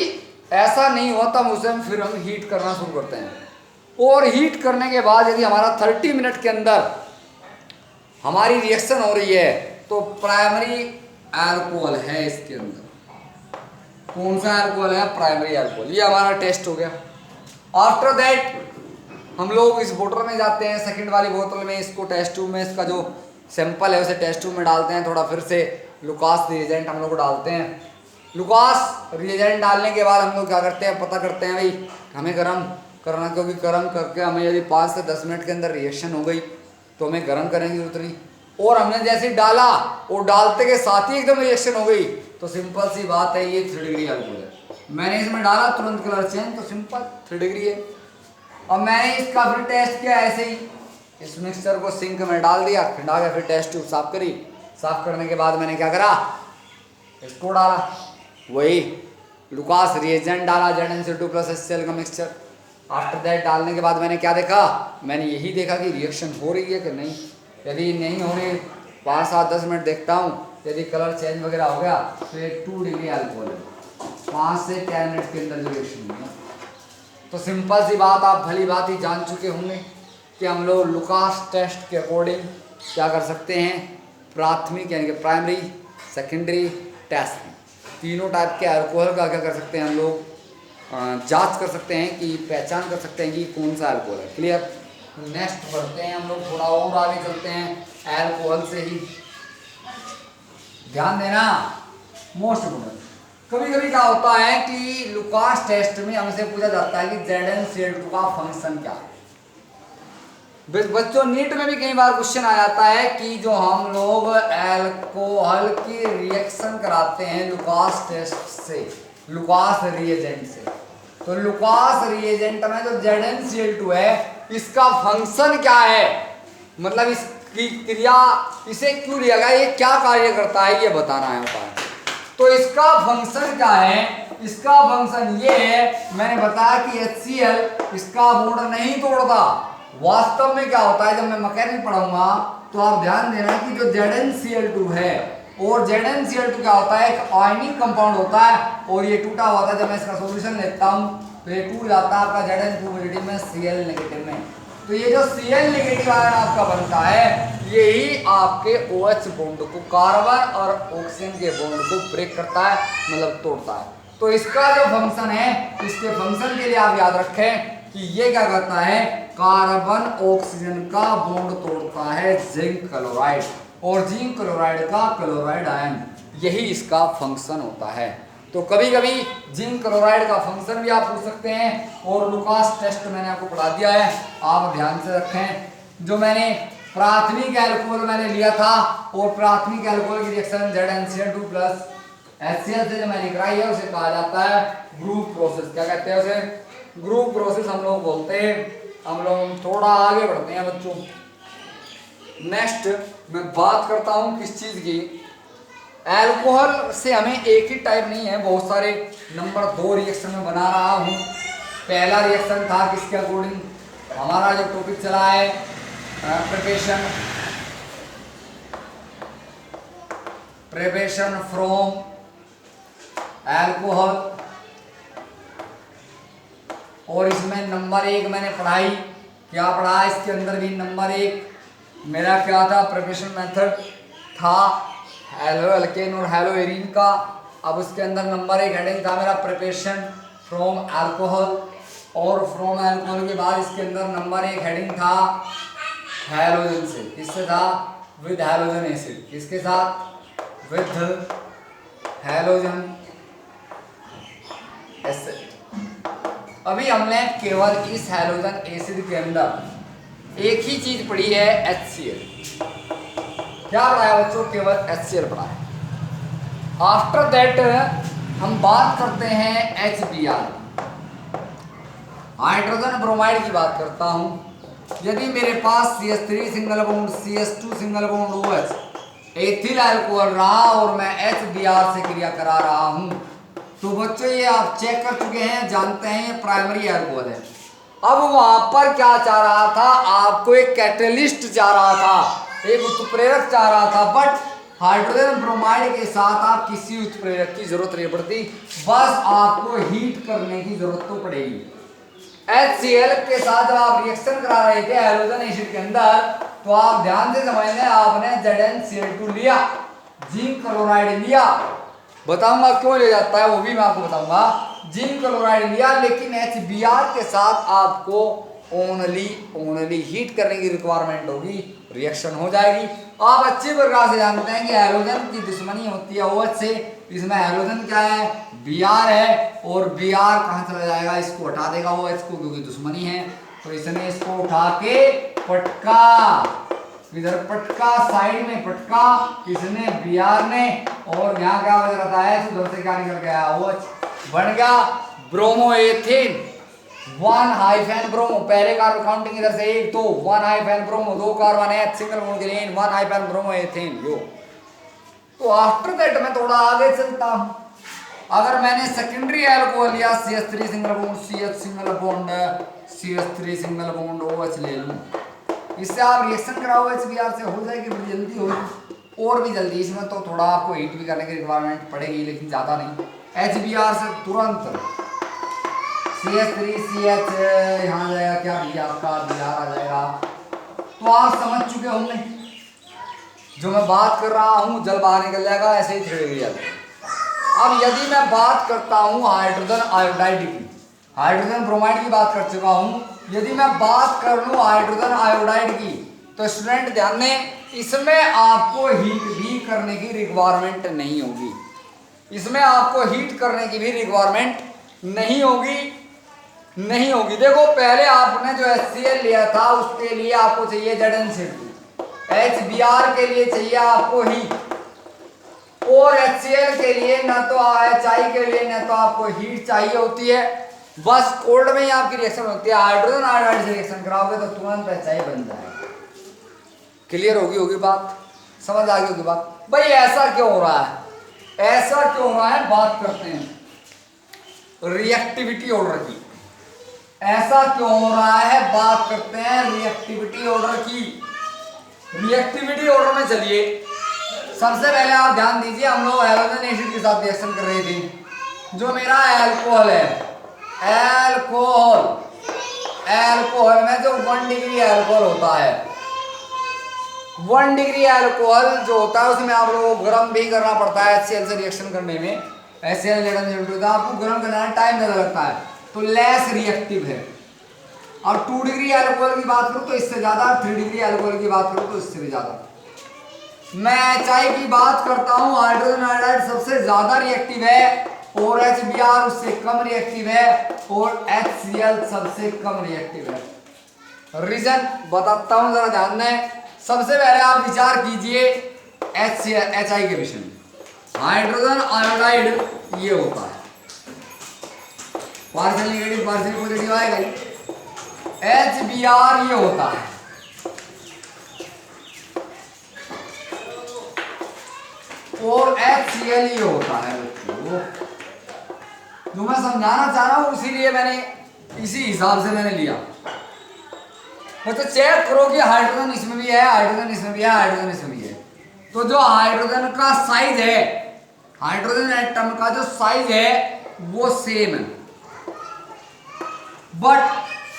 ऐसा नहीं हुआ तो हम उसे फिर हम हीट करना शुरू करते हैं। और हीट करने के बाद यदि हमारा 30 मिनट के अंदर हमारी रिएक्शन हो रही है तो प्राइमरी अल्कोहल है इसके अंदर। कौन सा अल्कोहल है? Primary alcohol. ये हमारा टेस्ट हो गया। आफ्टर दैट हम लोग इस बोतल में जाते हैं, सेकंड वाली बोतल में, इसको टेस्ट ट्यूब में, इसका जो सैंपल है उसे टेस्ट ट्यूब में डालते हैं। थोड़ा फिर से लुकास रिएजेंट हम लोग डालते हैं। लुकास रिएजेंट डालने के बाद हम लोग क्या करते हैं, पता करते हैं भाई हमें गर्म करना, क्योंकि गर्म करके हमें यदि 5 से 10 मिनट के अंदर रिएक्शन हो गई तो हमें गर्म करने की जरूरत नहीं। और हमने जैसे डाला और डालते के साथ ही एकदम रिएक्शन हो गई तो सिंपल सी बात है, ये 3 डिग्री अल्कोहल है। मैंने इसमें डाला तुरंत कलर चेंज, तो सिंपल 3 डिग्री है। अब मैंने इसका फिर टेस्ट किया ऐसे ही, इस मिक्सचर को सिंक में डाल दिया, खिंडा के फिर टेस्ट ट्यूब साफ करी। साफ करने के बाद मैंने क्या करा, इसको डाला, वही लुकास रिएजेंट डाला, ZnCl2 + HCl का मिक्सचर। आफ्टर दैट डालने के बाद मैंने क्या देखा, मैंने यही देखा कि रिएक्शन हो रही है कि नहीं। यदि नहीं हो रही 5-7-10 मिनट देखता हूँ, यदि कलर चेंज वगैरह हो गया तो ये 2 डिग्री अल्कोहल है। 5 से 10 मिनट के अंदर जो रिएक्शन होगी। तो सिंपल सी बात, आप भली बात ही जान चुके होंगे कि हम लोग लुकास टेस्ट के अकॉर्डिंग क्या कर सकते हैं, प्राथमिक यानी कि प्राइमरी, सेकेंडरी, टर्शियरी, तीनों टाइप के अल्कोहल का क्या कर सकते हैं हम लोग, जांच कर सकते हैं कि पहचान कर सकते हैं कि कौन सा अल्कोहल है। क्लियर। नेक्स्ट बढ़ते हैं हम लोग, थोड़ा और आगे चलते हैं। अल्कोहल से ही ध्यान देना, मोस्ट इम्पोर्टेंट। कभी कभी क्या होता है कि लुकास टेस्ट में हमसे पूछा जाता है कि ZnCl2 का फंक्शन क्या है। बच्चों नीट में भी कई बार क्वेश्चन आ जाता है कि जो हम लोग अल्कोहल की रिएक्शन कराते हैं लुकास टेस्ट से, लुकास रिएजेंट से, तो लुकास रिएजेंट में जो ZnCl2 है इसका फंक्शन क्या है, मतलब इसकी क्रिया, इसे क्यों लिया गया, ये क्या कार्य करता है, ये बताना है होता है। तो इसका फंक्शन क्या है, इसका फंक्शन ये है, मैंने बताया कि HCl इसका बॉन्ड नहीं तोड़ता। वास्तव में क्या होता है, जब मैं मैकेनिक पढ़ाऊंगा तो आप ध्यान देना कि जो ZnCl2 है और ZnCl2 क्या होता है, एक आयनिक कंपाउंड होता है और ये टूटा हुआ था। जब मैं इसका सॉल्यूशन लेता हूँ तो ये टूट जाता है आपका Zn2 पॉजिटिव में Cl नेगेटिव में। तो ये जो Cl नेगेटिव आयन आपका बनता है यही आपके OH बॉन्ड को, कार्बन और ऑक्सीजन के बॉन्ड को ब्रेक करता है, मतलब तोड़ता है। तो इसका जो फंक्शन है, इसके फंक्शन के लिए आप याद रखें कि ये क्या करता है, कार्बन ऑक्सीजन का बॉन्ड तोड़ता है जिंक क्लोराइड, और जिंक क्लोराइड का क्लोराइड आयन, यही इसका फंक्शन होता है। तो कभी कभी जिंक क्लोराइड का फंक्शन भी आप पूछ सकते हैं, और लुकास टेस्ट मैंने आपको पढ़ा दिया है, आप ध्यान से रखें। जो मैंने प्राथमिक एल्कोहल मैंने लिया था, और प्राथमिक एल्कोहल की रिएक्शन ZnCl2 प्लस HCl से जो मैंने कराई है उसे कहा जाता है ग्रुप प्रोसेस। क्या कहते हैं उसे, ग्रुप प्रोसेस हम लोग बोलते हैं। हम लोग थोड़ा आगे बढ़ते हैं बच्चों। नेक्स्ट मैं बात करता हूं किस चीज की, अल्कोहल से हमें एक ही टाइप नहीं है, बहुत सारे नंबर 2 रिएक्शन में बना रहा हूं। पहला रिएक्शन था किसके अकॉर्डिंग, हमारा जो टॉपिक चला है प्रिपरेशन फ्रॉम अल्कोहल, और इसमें नंबर 1 मैंने पढ़ाई, क्या पढ़ा इसके अंदर भी नंबर 1 मेरा क्या था, प्रिपरेशन मेथड था हेलो एल्केन और हेलो एरीन का। अब उसके अंदर नंबर 1 हेडिंग था मेरा प्रिपरेशन फ्रॉम अल्कोहल, और फ्रॉम अल्कोहल के बाद इसके अंदर नंबर 1 हेडिंग था हैलोजन से। किससे था, विद हैलोजन एसिड। किसके साथ, विद हैलोजन एसिड। अभी हमने केवल इस हैलोजन एसिड के अंदर एक ही चीज पढ़ी है, HCl। क्या पढ़ा है बच्चों, केवल HCl पढ़ा है। आफ्टर दैट हम बात करते हैं HBr, हाइड्रोजन ब्रोमाइड की बात करता हूं। यदि मेरे पास CH3 single bond CH2 single bond OH ethyl alcohol रहा और मैं HBr से क्रिया करा रहा हूं, तो बच्चों ये आप चेक कर चुके हैं, जानते हैं ये प्राइमरी अल्कोहल है। अब वहां पर क्या चाह रहा था, आपको एक कैटलिस्ट चाह रहा था, एक उत्प्रेरक चाह रहा था, बट हाइड्रोजन ब्रोमाइड के साथ आप किसी उत्प्रेरक की जरूरत नहीं पड़ती, बस आपको हीट करने की जरूरत तो पड़ेगी। HCl के साथ जब आप रिएक्शन करा रहे थे हैलोजन एसिड के अंदर, तो आप ध्यान से समझ लें, आपने ZnCl2 लिया, जिंक क्लोराइड लिया, बताऊंगा क्यों ले जाता है वो भी मैं आपको बताऊंगा। जिंक क्लोराइड लिया, लेकिन HBr के साथ आपको ओनली हीट करने की रिक्वायरमेंट होगी, रिएक्शन हो जाएगी। आप अच्छी प्रकार से जानते हैं कि हैलोजन की दुश्मनी होती है OH से। इसमें हैलोजन क्या है, Br है, और Br कहाँ चला जाएगा, इसको हटा देगा OH को, क्योंकि दुश्मनी है। तो इसने इसको उठा के पटका, इधर पटका, साइड में पटका इसने Br ने, और यहाँ क्या बज रहा है, उधर से क्या निकल गया, OH बन गया ब्रोमोएथेन। 1 हाइफेन ब्रोमो, पहले कार्बन काउंटिंग इधर से 1 2, 1 हाइफेन ब्रोमो, 2 कार्बन है सिंगल बॉन्ड के लिए 1 हाइफेन ब्रोमोएथेन यो। तो आफ्टर दैट मैं थोड़ा आगे चलता हूं। अगर मैंने सेकेंडरी अल्कोहल लिया, CH3 single bond CH single bond CH3 single bond OH ले लूं, इससे आप रिएक्शन कराओ HBr से, हो जाएगी, बड़ी जल्दी होगी, और भी जल्दी। इसमें तो थोड़ा आपको हीट भी करने की रिक्वायरमेंट पड़ेगी, लेकिन ज़्यादा नहीं। HBr से तुरंत CH3 CH यहाँ जाएगा, क्या दिया आपका Br आ जाएगा। तो आप समझ चुके होंगे जो मैं बात कर रहा हूँ, जल बाहर निकल जाएगा, ऐसे ही थ्री जल। अब यदि मैं बात करता हूँ हाइड्रोजन आयोडाइड की, हाइड्रोजन ब्रोमाइड की बात कर चुका हूँ, यदि मैं बात कर लूँ हाइड्रोजन आयोडाइड की, तो स्टूडेंट ध्यान दें, इसमें आपको हीट भी करने की रिक्वायरमेंट नहीं होगी, इसमें आपको हीट करने की भी रिक्वायरमेंट नहीं होगी। देखो पहले आपने जो HCl लिया था उसके लिए आपको चाहिए ZnCl2, HBr के लिए चाहिए आपको हीट, और HCl के लिए ना तो HI के लिए ना तो आपको हीट चाहिए होती है, बस कोल्ड में ही आपकी रिएक्शन होती है। हाइड्रोजन आयोडाइड से रिएक्शन कराओगे तो तुरंत HI बन जाएगा। क्लियर होगी बात, समझ आ गई होगी बात। भाई ऐसा क्यों हो रहा है, बात करते हैं रिएक्टिविटी ऑर्डर की। ऐसा क्यों हो रहा है, बात करते हैं रिएक्टिविटी ऑर्डर की। रिएक्टिविटी ऑर्डर में चलिए, सबसे पहले आप ध्यान दीजिए, हम लोग हैलोजन एसिड के साथ रिएक्शन कर रहे थे। जो मेरा एल्कोहल है, एल्कोहल में जो 1 डिग्री एल्कोहल होता है, 1 डिग्री एल्कोहल जो होता है उसमें आप लोगों को गर्म भी करना पड़ता है HCl से रिएक्शन करने में। HCl आपको गर्म करना है, टाइम ज़्यादा लगता है, तो लेस रिएक्टिव है। और 2 डिग्री एल्कोहल की बात करूँ तो इससे ज़्यादा, 3 डिग्री एल्कोहल की बात करूँ तो इससे भी ज़्यादा। मैं HI की बात करता हूँ, हाइड्रोजन आयोडाइड सबसे ज़्यादा रिएक्टिव है, और HBr उससे कम रिएक्टिव है, और HCl सबसे कम रिएक्टिव है। रीजन बताता हूँ, जरा ध्यान दें। सबसे पहले आप विचार कीजिए HI के विषय में। हाइड्रोजन आयोडाइड ये होता है, पार्शियल नेगेटिव पार्शियल पॉजिटिव आएगा ही। HBr ये होता है, और HCl ये होता है। जो मैं समझाना चाह रहा हूं, इसीलिए मैंने इसी हिसाब से मैंने लिया। तो चेक करो कि हाइड्रोजन इसमें भी है, हाइड्रोजन इसमें भी है, हाइड्रोजन इसमें भी है। तो जो हाइड्रोजन का साइज है, हाइड्रोजन एटम का जो साइज है वो सेम है, बट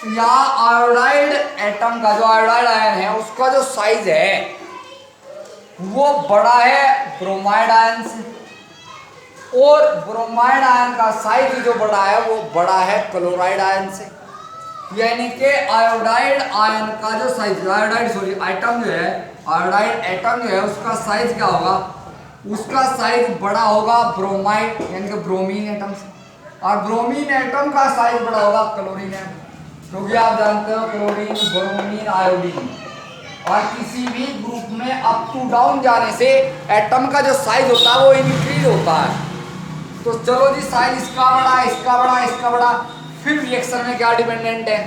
या आयोडाइड एटम का जो आयोडाइड आयन है उसका जो साइज है वो बड़ा है ब्रोमाइड आयन से, और ब्रोमाइड आयन का साइज जो बड़ा है वो बड़ा है क्लोराइड आयन से। यानी कि आयोडाइड आयन का जो साइज, आयोडाइड सॉरी एटम जो है, आयोडाइड एटम जो है उसका साइज क्या होगा, उसका साइज बड़ा होगा ब्रोमाइड यानी कि ब्रोमीन एटम से, और ब्रोमीन एटम का साइज बड़ा होगा क्लोरीन एटम, क्योंकि आप जानते हो क्लोरीन, ब्रोमीन, आयोडीन, और किसी भी ग्रुप में अप टू डाउन जाने से एटम का जो साइज होता है वो इंक्रीज होता है। तो चलो जी, साइज इसका बड़ा, इसका बड़ा, इसका बड़ा, फिर रिएक्शन में क्या डिपेंडेंट है,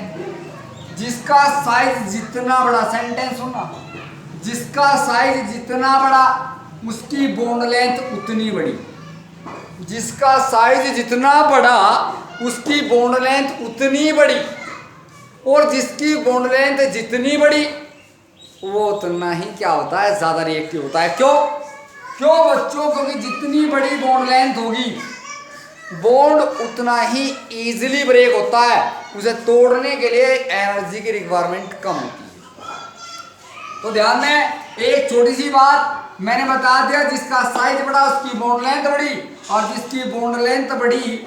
जिसका साइज जितना बड़ा, सेंटेंस सुनना, जिसका साइज जितना बड़ा उसकी बॉन्ड लेंथ उतनी बड़ी, जिसका साइज जितना बड़ा उसकी बॉन्ड लेंथ उतनी बड़ी, और जिसकी बॉन्ड लेंथ जितनी बड़ी वो उतना ही क्या होता है, ज्यादा रिएक्टिव होता है। क्यों बच्चों? क्योंकि जितनी बड़ी बॉन्ड लेंथ होगी बॉन्ड उतना ही इजीली ब्रेक होता है, उसे तोड़ने के लिए एनर्जी की रिक्वायरमेंट कम होती है। तो ध्यान दें, एक छोटी सी बात मैंने बता दिया, जिसका साइज बड़ा उसकी बॉन्ड लेंथ बड़ी, और जिसकी बॉन्ड लेंथ बड़ी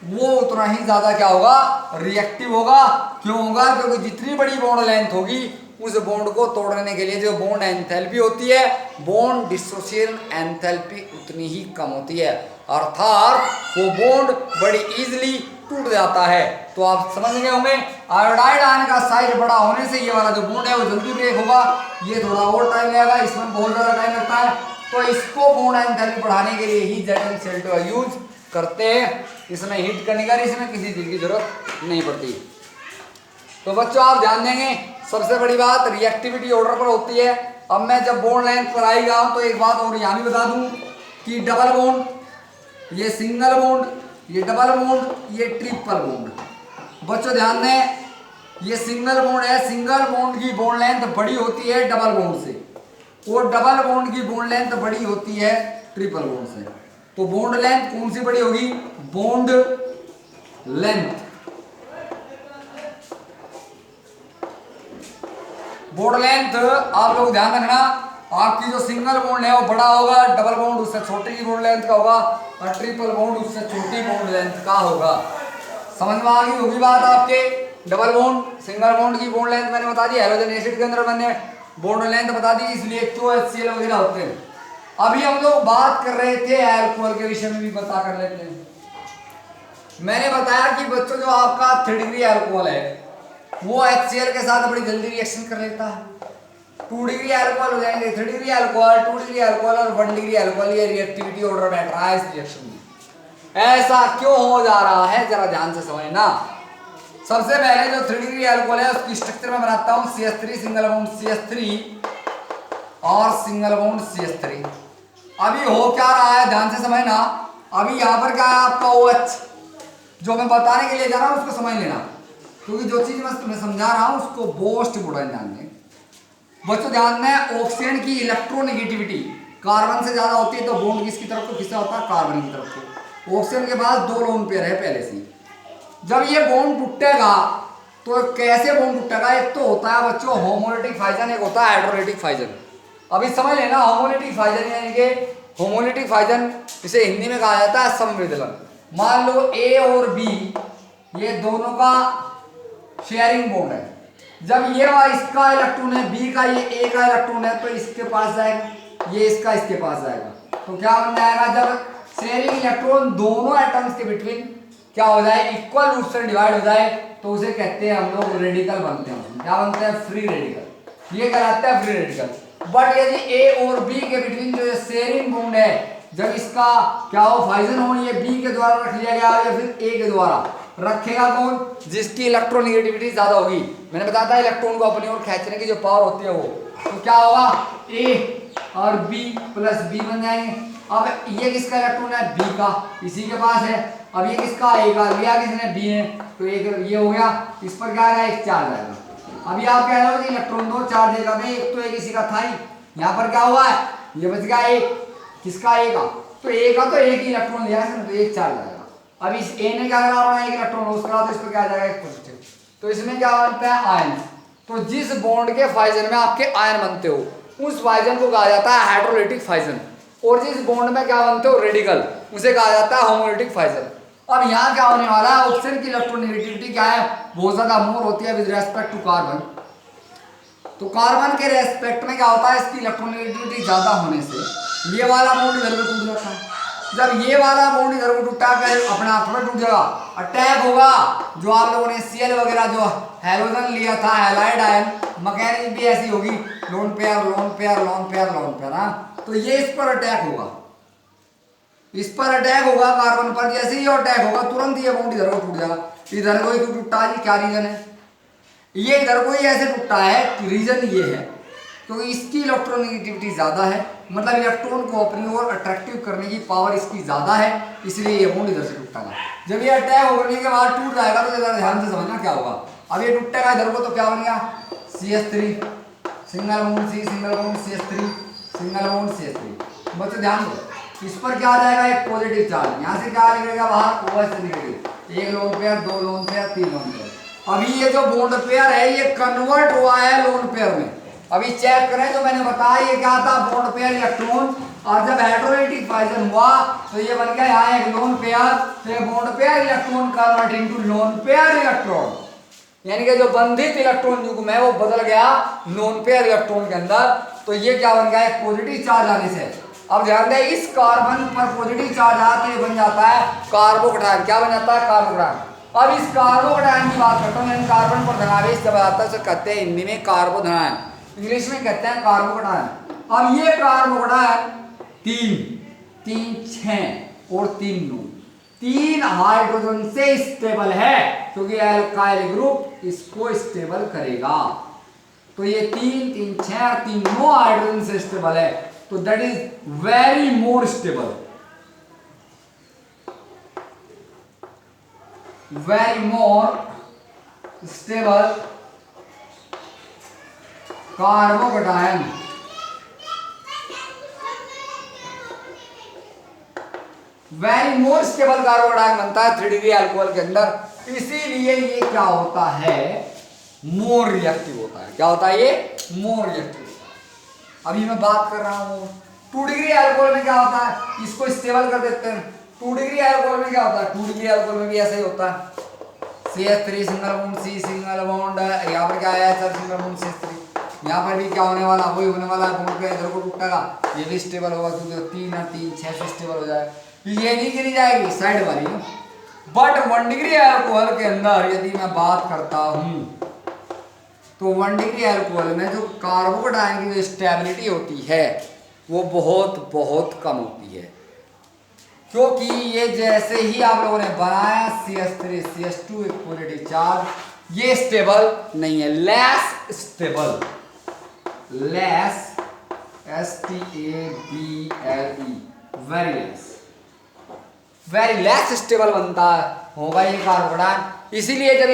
वो उतना ही ज्यादा क्या होगा, रिएक्टिव होगा। क्यों होगा? क्योंकि जितनी बड़ी बॉन्ड लेंथ होगी उस बॉन्ड को तोड़ने के लिए जो बॉन्ड एंथैल्पी होती है, बॉन्ड डिसोसिएशन एंथैल्पी उतनी ही कम होती है, अर्थात वो बॉन्ड बड़ी इजीली टूट जाता है। तो आप समझ गए होंगे, आयोडाइड आयन का साइज बड़ा होने से ये वाला जो बॉन्ड है वो जल्दी ब्रेक होगा, ये थोड़ा और टाइम लगेगा, इसमें बहुत ज़्यादा टाइम लगता है। तो इसको बॉन्ड एंथैल्पी बढ़ाने के लिए ही ZnCl2 का यूज करते हैं, इसमें हीट करने का, इसमें किसी चीज़ की जरूरत नहीं पड़ती। तो बच्चों आप ध्यान देंगे, सबसे बड़ी बात रिएक्टिविटी ऑर्डर पर होती है। अब मैं जब बॉन्ड लेंथ पर आएगा तो एक बात और यहाँ भी बता दूं कि डबल बॉन्ड, ये सिंगल बॉन्ड, ये डबल बॉन्ड, ये ट्रिपल बॉन्ड। बच्चों ध्यान दें, ये सिंगल बॉन्ड है, सिंगल बॉन्ड की बॉन्ड लेंथ बड़ी होती है डबल बॉन्ड से, और डबल बॉन्ड की बॉन्ड लेंथ बड़ी होती है ट्रिपल बॉन्ड से। तो बॉन्ड लेंथ कौन सी बड़ी होगी? बॉन्ड लेंथ, बॉन्ड लेंथ आप लोग ध्यान रखना, आपकी जो सिंगल बॉन्ड है वो बड़ा होगा, डबल बॉन्ड उससे छोटी की बॉन्ड लेंथ का होगा, और ट्रिपल बॉन्ड उससे छोटी बॉन्ड लेंथ का होगा। समझ में आ गई होगी बात आपके? डबल बॉन्ड, सिंगल बॉन्ड की बॉन्ड लेंथ मैंने बता दी, हैलोजन एसिड के अंदर मैंने बॉन्ड लेंथ बता दी, इसलिए QHCl वगैरह होते हैं। अभी हम लोग बात कर रहे थे एल्कोहल के विषय में, भी पता कर लेते हैं। मैंने बताया कि बच्चों जो आपका 3 डिग्री एल्कोहल है वो HCl के साथ बड़ी जल्दी रिएक्शन कर लेता है। 2 डिग्री अल्कोहल हो जाएंगे, 3 डिग्री अल्कोहल, 2 डिग्री अल्कोहल और 1 डिग्री अल्कोहल, ये रिएक्टिविटी ऑर्डर बैठ रहा है इस रिएक्शन में। ऐसा क्यों हो जा रहा है, जरा ध्यान से समझना। सबसे पहले जो 3 डिग्री अल्कोहल है उसकी स्ट्रक्चर में बनाता हूं, CH3 सिंगल बॉन्ड CH3 और सिंगल बॉन्ड CH3। अभी हो क्या रहा है, ध्यान से समझना। अभी यहाँ पर क्या है आपका OH, जो मैं बताने के लिए जा रहा हूँ उसको समझ लेना, क्योंकि जो चीज मैं तुम्हें समझा रहा हूं उसको मोस्ट इंपोर्टेंट ध्यान दें। बच्चों ध्यान दें, ऑक्सीजन की इलेक्ट्रोनेगेटिविटी कार्बन से ज्यादा होती है तो बॉन्ड किसकी तरफ को खिंचा होता है, कार्बन की तरफ को। ऑक्सीजन के पास 2 लोन पेयर है पहले से। जब ये बॉन्ड टूटेगा तो कैसे बॉन्ड टूटेगा, एक तो होता है बच्चों होमोलिटिक फाइजन, एक होता है हाइड्रोलिटिक फाइजन। अभी समझ लेना होमोलिटिक फाइजन यानी कि होमोलिटिक फाइजन इसे हिंदी में कहा जाता है समविदलन। मान लो ए और बी ये दोनों का शेयरिंग बॉन्ड है। जब ये वाला इसका इलेक्ट्रॉन है, बी का ये ए का इलेक्ट्रॉन है, तो इसके पास जाएगा, ये इसका इसके पास जाएगा, तो क्या बन जाएगा, जब शेयरिंग इलेक्ट्रॉन दोनों एटम्स के बिटवीन क्या हो जाए, इक्वल रूप से डिवाइड हो जाए, तो उसे कहते हैं हम लोग रेडिकल बनते हैं। क्या बनते हैं, फ्री रेडिकल, ये कहलाता है फ्री रेडिकल। बट यदि ए और बी के बिटवीन जो शेयरिंग बॉन्ड है, जब इसका क्या हो फाइजन हो, ये बी के द्वारा रख लिया गया या फिर ए के द्वारा रखेगा कौन, जिसकी इलेक्ट्रोनेगेटिविटी ज्यादा होगी। मैंने बताया था इलेक्ट्रॉन को अपनी ओर खींचने की जो पावर होती है वो, तो क्या होगा, ए और बी प्लस बी बन जाएंगे। अब ये किसका इलेक्ट्रॉन है, बी का, इसी के पास है। अब ये किसका, ए का, लिया किसने, बी ने, तो एक ये हो गया, इस पर क्या आएगा, एक चार्ज आएगा। अभी आप कह रहे हो कि इलेक्ट्रॉन 2 चार्ज देगा, भाई एक तो एक इसी का था ही, यहाँ पर क्या हुआ है, ये बच गया एक, किसका, ए का, तो ए का तो एक ही इलेक्ट्रॉन लिया है, तो एक चार्ज आएगा। अब इस ए ने क्या करा, अपना एक इलेक्ट्रॉन उसका, तो इस पर क्या जाएगा, एक पॉजिटिव, तो इसमें क्या बनता है, आयन। तो जिस बॉन्ड के फाइजन में आपके आयन बनते हो, उस फाइजन को कहा जाता है हाइड्रोलिटिक फाइजन, और जिस बॉन्ड में क्या बनते हो, रेडिकल, उसे कहा जाता है होमोलिटिक फाइजन। अब यहाँ क्या होने वाला है, ऑक्सीजन की इलेक्ट्रोनेगेटिविटी क्या है, बहुत ज्यादा मोर होती है विद रेस्पेक्ट टू कार्बन। तो कार्बन के रेस्पेक्ट में क्या होता है, इसकी इलेक्ट्रोनेगेटिविटी ज्यादा होने से ये वाला बॉन्ड इधर को टूट जाता है। जब ये वाला बॉन्ड इधर को टूटा कर अपना आप में टूट जाएगा, अटैक होगा, जो आप लोगों ने Cl वगैरह जो हैलोजन लिया था, हैलाइड आयन, मैकेनिज्म भी ऐसी होगी, lone pair lone pair lone pair lone pair, हाँ, तो ये इस पर अटैक होगा, इस पर अटैक होगा कार्बन पर। जैसे ही अटैक होगा तुरंत ये बॉन्ड इधर को टूट जाएगा। इधर को ही तो टूटा है, क्या रीजन है, ये इधर को ही ऐसे टूटा है, रीजन ये है क्योंकि इसकी इलेक्ट्रोनेगेटिविटी ज्यादा है, मतलब इलेक्ट्रॉन को अपनी ओर अट्रैक्टिव करने की पावर इसकी ज्यादा है, इसलिए ये बॉन्ड इधर से टूटा है। जब ये अटैक होने के बाद टूट जाएगा तो जरा ध्यान से समझना क्या होगा। अब ये टूटेगा इधर को तो क्या बन गया, CH3 single bond C single bond CH3 single bond CH3। बच्चों ध्यान दो, इस पर क्या आ जाएगा, एक पॉजिटिव चार्ज, यहाँ से क्या निकलेगा बाहर, OH से निकलेगा, एक lone pair, 2 lone pair, 3 lone pair. अभी ये जो बॉन्ड पेयर है ये कन्वर्ट हुआ है लोन पेयर में। अभी चेक करें तो मैंने बताया ये क्या था, बॉन्ड पेयर इलेक्ट्रॉन, और जब हाइड्रोलिटिक फाइजन हुआ तो ये बन गया यहाँ एक लोन पेयर, तो bond pair electron convert into lone pair electron, यानी कि जो बंधित इलेक्ट्रॉन युग्म है वो बदल गया लोन पेयर इलेक्ट्रॉन के अंदर। तो ये क्या बन गया, एक पॉजिटिव चार्ज आने से। अब ध्यान दें, इस कार्बन पर पॉजिटिव चार्ज आता है, बन जाता है कार्बोकटायन। क्या बन जाता है, कार्बोकटायन। अब इस कार्बोकटायन की बात करता हूँ, कार्बन पर धनावेश जब आता है उसे कहते हैं हिंदी में कार्बोधनायन, इंग्लिश में कहते हैं कार्बोकटायन। अब ये कार्बोकटायन 3 6 और 3 9 3 हाइड्रोजन से स्टेबल है, क्योंकि एल्काइल ग्रुप इसको स्टेबल करेगा। तो ये 3 6 और 3 9 हाइड्रोजन से स्टेबल है, तो that is very more stable, very more stable carbocation. Very more stable carbocation बनता है 3 डिग्री अल्कोहल के अंदर, इसीलिए ये क्या होता है, मोर रिएक्टिव होता है। क्या होता है, ये मोर रिएक्टिव होता है। अभी मैं बात कर रहा हूं 2 डिग्री अल्कोहल में क्या होता है, इसको स्टेबल कर देते हैं। 2 डिग्री अल्कोहल में क्या होता है, 2 डिग्री अल्कोहल में भी ऐसा ही होता है, CH3 single bond C single bond, यहाँ पर क्या आया है, सिंगल बॉन्ड CH3। यहाँ पर भी क्या होने वाला, वही होने वाला है, बॉन्ड पे इधर को टूटेगा, ये भी स्टेबल होगा, क्योंकि 3 और 3 6 से स्टेबल हो जाएगा, ये नहीं गिरी जाएगी साइड वाली। बट 1 डिग्री अल्कोहल के अंदर यदि मैं बात करता हूं तो 1 डिग्री अल्कोहल में जो कार्बोकटायन की जो स्टेबिलिटी होती है वो बहुत बहुत कम होती है, क्योंकि ये जैसे ही आप लोगों ने बनाया CH3 CH2 एक पॉजिटिव चार्ज, ये स्टेबल नहीं है, less stable, less STABLE, very less stable बनता है होगा ये कार्बोकटायन। इसीलिए जब